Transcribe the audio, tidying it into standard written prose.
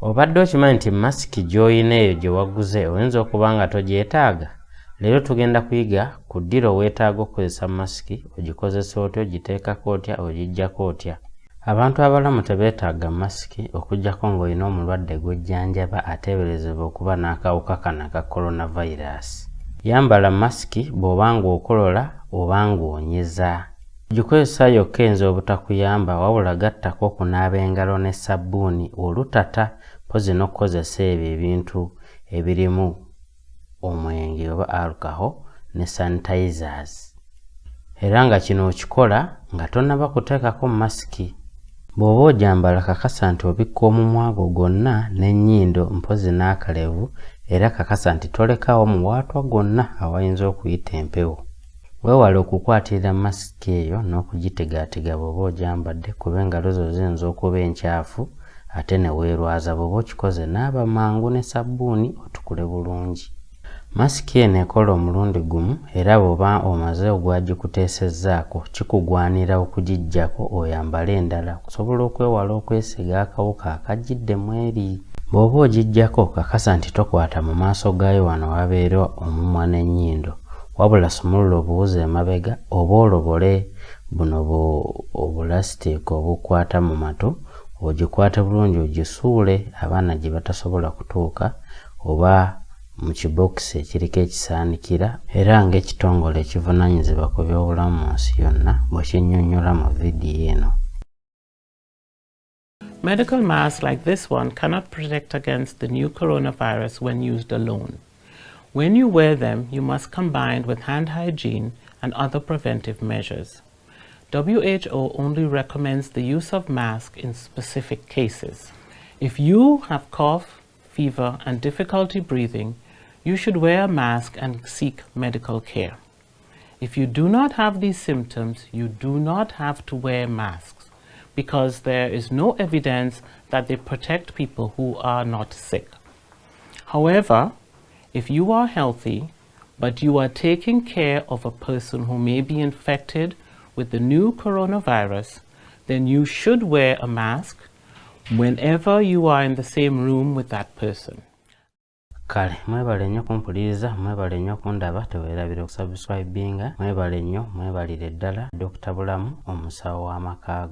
Obadde okimanyi nti masiki gy'olina eyo gye waguze oyinza okuba nga togyetaaga? Leero tugenda kuyiga ku ddiro weetaaga okukozesa masiki, ogikozesa otya, ogiteekako otya, ogiggyako otya. Abantu abalamu tebeetaaga masiki okuggyako ng'olina omulwadde gw'ojjanjaba ateeberezebwa okuba n'akawuka kano aka coronavirus. Yambala masiki bw'oba ng'okolola oba ng'onyeza. Gikozesa yokka eyinza obutakuyamba wabula gattako okunaaba engalo ne sabbuuni olutata mpozi n'okukozesa ebyo ebintu ebirimu omwenge oba alcohol ne sanitizers. Era nga kino okikola nga tonnaba kuteekako masiki. Bw'oba ogyambala kakasa nti obikka omumwa gwo gwonna n'ennyindo mpozi n'akalevu, era kakasa nti tolekaawo muwaatwa gwonna awayinza okuyita empewo. Weewale okukwatirira masiki eyo n'okugitegaatega bw'oba ogyambadde kuba engalo zo ziyinza okuba enkyafu ate ne weerwaza. Bw'oba okikoze naaba mangu ne sabbuuni otukule bulungi. Masiki eno ekola omulundi gumu era bw'oba omaze ogwagikuteesezzaako kikugwanira okugiggyako oyambale endala okusobola okwewala okwesiga akawuka akajjidde mu eri. Bw'oba ogiggyako kakasa nti tokwata mu maaso gaayo wano wabeera omumwa n'ennyindo, wabula sumulula obuwuzi emabega oba olobole buno obulasitiika obukwata mu matu, ogikwate bulungi ogisuule abaana gye batasobola kutuuka, oba mu kibokisi ekiriko ekisaanikira era ng'ekitongole ekivunaanyizibwa ku by'obulamu mu nsi yonna bwe kinnyonnyola mu vidiyo eno. Medical masks like this one cannot protect against the new coronavirus when used alone. When you wear them, you must combine with hand hygiene and other preventive measures. WHO only recommends the use of masks in specific cases. If you have cough, fever, and difficulty breathing, you should wear a mask and seek medical care. If you do not have these symptoms, you do not have to wear masks because there is no evidence that they protect people who are not sick. However, if you are healthy, but you are taking care of a person who may be infected with the new coronavirus, then you should wear a mask whenever you are in the same room with that person. Kale, mwebale nnyo kumpuliriza, mwebale nnyo kundaba, teweerabira okusubscribinga, mwebale nnyo, mwebalire ddala Dr. Bulamu, omusawo w'amakaago.